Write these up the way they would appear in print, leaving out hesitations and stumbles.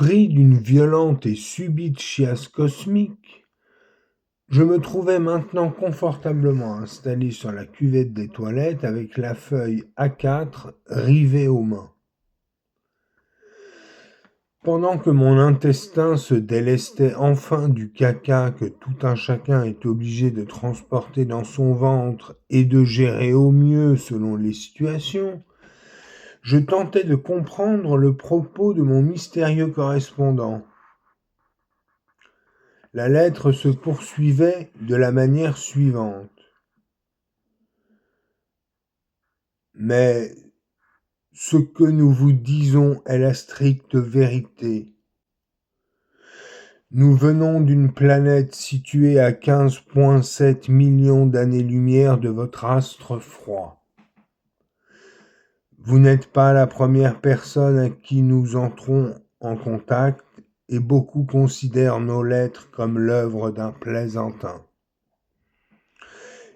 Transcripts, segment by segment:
Pris d'une violente et subite chiasse cosmique, je me trouvais maintenant confortablement installé sur la cuvette des toilettes avec la feuille A4 rivée aux mains. Pendant que mon intestin se délestait enfin du caca que tout un chacun est obligé de transporter dans son ventre et de gérer au mieux selon les situations, je tentais de comprendre le propos de mon mystérieux correspondant. La lettre se poursuivait de la manière suivante. Mais ce que nous vous disons est la stricte vérité. Nous venons d'une planète située à 15,7 millions d'années-lumière de votre astre froid. Vous n'êtes pas la première personne à qui nous entrons en contact et beaucoup considèrent nos lettres comme l'œuvre d'un plaisantin.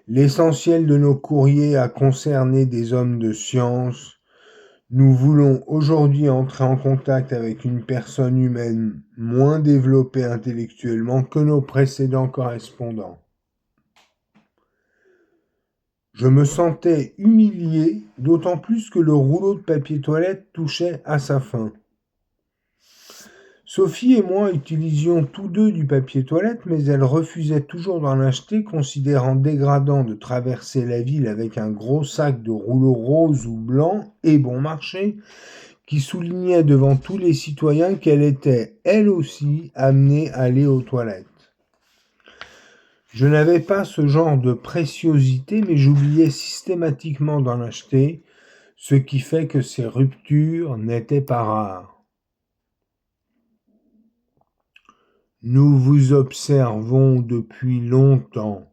L'essentiel de nos courriers a concerné des hommes de science. Nous voulons aujourd'hui entrer en contact avec une personne humaine moins développée intellectuellement que nos précédents correspondants. Je me sentais humilié, d'autant plus que le rouleau de papier toilette touchait à sa fin. Sophie et moi utilisions tous deux du papier toilette, mais elle refusait toujours d'en acheter, considérant dégradant de traverser la ville avec un gros sac de rouleaux roses ou blancs et bon marché, qui soulignait devant tous les citoyens qu'elle était, elle aussi, amenée à aller aux toilettes. Je n'avais pas ce genre de préciosité, mais j'oubliais systématiquement d'en acheter, ce qui fait que ces ruptures n'étaient pas rares. Nous vous observons depuis longtemps,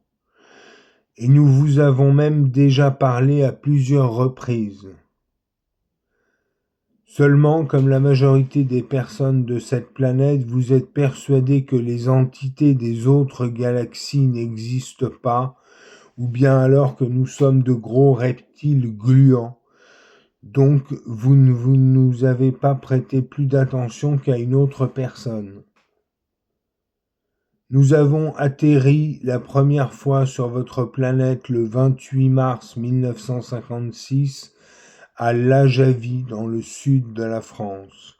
et nous vous avons même déjà parlé à plusieurs reprises. Seulement, comme la majorité des personnes de cette planète, vous êtes persuadés que les entités des autres galaxies n'existent pas, ou bien alors que nous sommes de gros reptiles gluants. Donc, vous ne nous avez pas prêté plus d'attention qu'à une autre personne. Nous avons atterri la première fois sur votre planète le 28 mars 1956 à Lajavie, dans le sud de la France.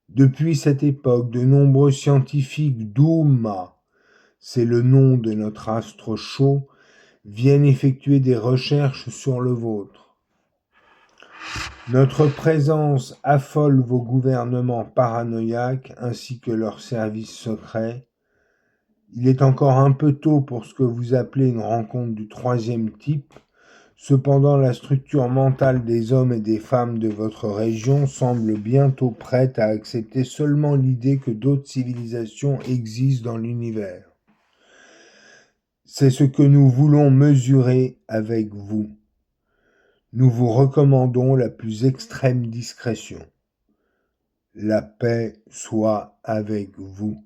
Depuis cette époque, de nombreux scientifiques d'Ouma, c'est le nom de notre astre chaud, viennent effectuer des recherches sur le vôtre. Notre présence affole vos gouvernements paranoïaques ainsi que leurs services secrets. Il est encore un peu tôt pour ce que vous appelez une rencontre du troisième type. Cependant, la structure mentale des hommes et des femmes de votre région semble bientôt prête à accepter seulement l'idée que d'autres civilisations existent dans l'univers. C'est ce que nous voulons mesurer avec vous. Nous vous recommandons la plus extrême discrétion. La paix soit avec vous.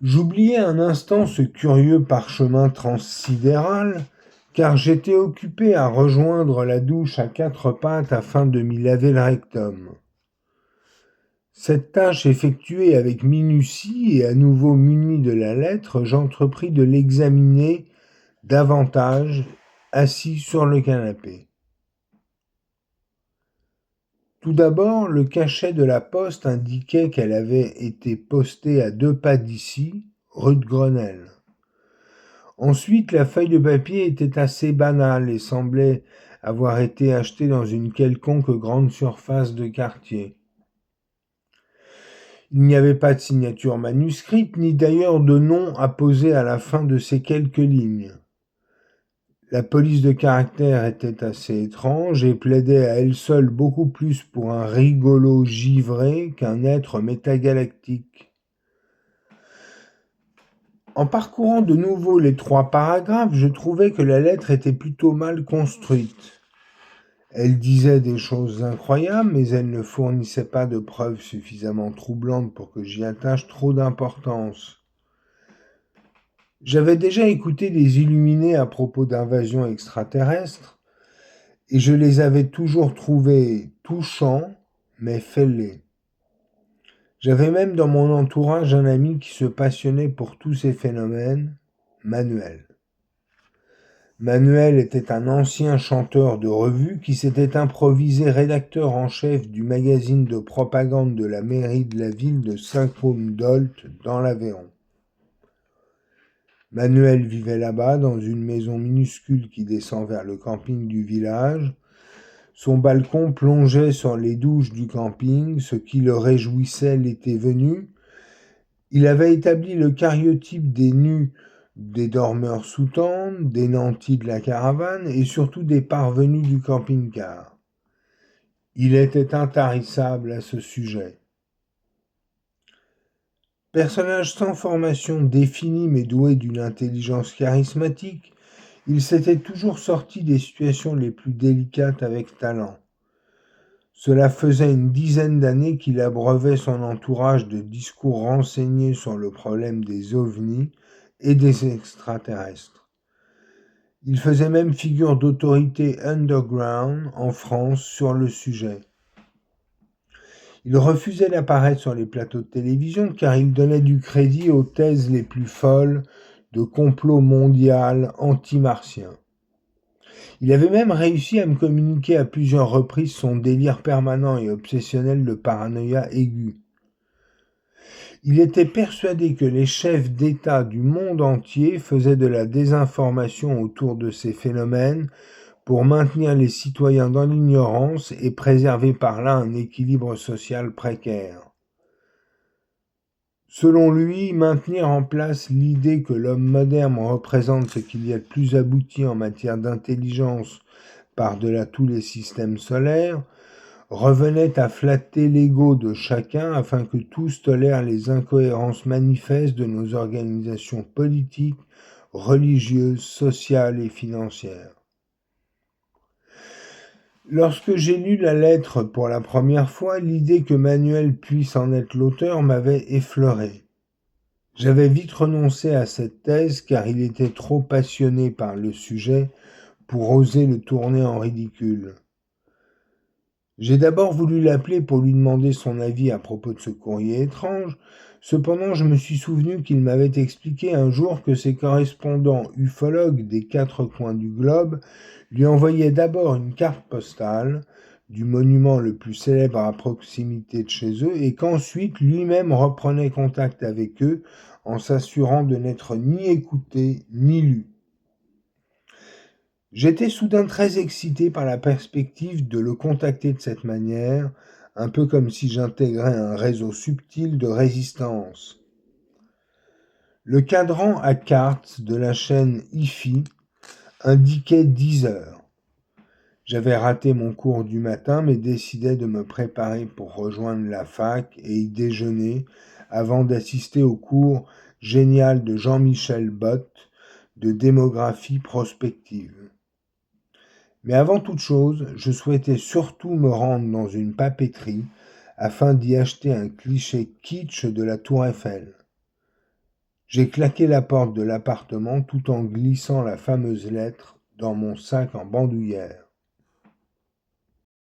J'oubliais un instant ce curieux parchemin transsidéral, car j'étais occupé à rejoindre la douche à quatre pattes afin de m'y laver le rectum. Cette tâche effectuée avec minutie et à nouveau muni de la lettre, j'entrepris de l'examiner davantage, assis sur le canapé. Tout d'abord, le cachet de la poste indiquait qu'elle avait été postée à 2 pas d'ici, rue de Grenelle. Ensuite, la feuille de papier était assez banale et semblait avoir été achetée dans une quelconque grande surface de quartier. Il n'y avait pas de signature manuscrite, ni d'ailleurs de nom apposé à la fin de ces quelques lignes. La police de caractère était assez étrange et plaidait à elle seule beaucoup plus pour un rigolo givré qu'un être métagalactique. En parcourant de nouveau les 3 paragraphes, je trouvais que la lettre était plutôt mal construite. Elle disait des choses incroyables, mais elle ne fournissait pas de preuves suffisamment troublantes pour que j'y attache trop d'importance. J'avais déjà écouté des illuminés à propos d'invasions extraterrestres, et je les avais toujours trouvés touchants, mais fêlée. J'avais même dans mon entourage un ami qui se passionnait pour tous ces phénomènes, Manuel. Manuel était un ancien chanteur de revue qui s'était improvisé rédacteur en chef du magazine de propagande de la mairie de la ville de Saint-Côme-d'Olt dans l'Aveyron. Manuel vivait là-bas dans une maison minuscule qui descend vers le camping du village. Son balcon plongeait sur les douches du camping, ce qui le réjouissait l'été venu. Il avait établi le cariotype des nus des dormeurs sous tente, des nantis de la caravane et surtout des parvenus du camping-car. Il était intarissable à ce sujet. Personnage sans formation définie mais doué d'une intelligence charismatique, il s'était toujours sorti des situations les plus délicates avec talent. Cela faisait une dizaine d'années qu'il abreuvait son entourage de discours renseignés sur le problème des ovnis et des extraterrestres. Il faisait même figure d'autorité underground en France sur le sujet. Il refusait d'apparaître sur les plateaux de télévision car il donnait du crédit aux thèses les plus folles de complot mondial anti-martien. Il avait même réussi à me communiquer à plusieurs reprises son délire permanent et obsessionnel de paranoïa aiguë. Il était persuadé que les chefs d'État du monde entier faisaient de la désinformation autour de ces phénomènes pour maintenir les citoyens dans l'ignorance et préserver par là un équilibre social précaire. Selon lui, maintenir en place l'idée que l'homme moderne représente ce qu'il y a de plus abouti en matière d'intelligence par-delà tous les systèmes solaires, revenait à flatter l'ego de chacun afin que tous tolèrent les incohérences manifestes de nos organisations politiques, religieuses, sociales et financières. Lorsque j'ai lu la lettre pour la première fois, l'idée que Manuel puisse en être l'auteur m'avait effleuré. J'avais vite renoncé à cette thèse car il était trop passionné par le sujet pour oser le tourner en ridicule. J'ai d'abord voulu l'appeler pour lui demander son avis à propos de ce courrier étrange. Cependant, je me suis souvenu qu'il m'avait expliqué un jour que ses correspondants ufologues des 4 coins du globe lui envoyaient d'abord une carte postale du monument le plus célèbre à proximité de chez eux et qu'ensuite lui-même reprenait contact avec eux en s'assurant de n'être ni écouté ni lu. J'étais soudain très excité par la perspective de le contacter de cette manière, un peu comme si j'intégrais un réseau subtil de résistance. Le cadran à cartes de la chaîne IFI indiquait 10 heures. J'avais raté mon cours du matin, mais décidai de me préparer pour rejoindre la fac et y déjeuner avant d'assister au cours génial de Jean-Michel Bott de démographie prospective. Mais avant toute chose, je souhaitais surtout me rendre dans une papeterie afin d'y acheter un cliché kitsch de la Tour Eiffel. J'ai claqué la porte de l'appartement tout en glissant la fameuse lettre dans mon sac en bandoulière.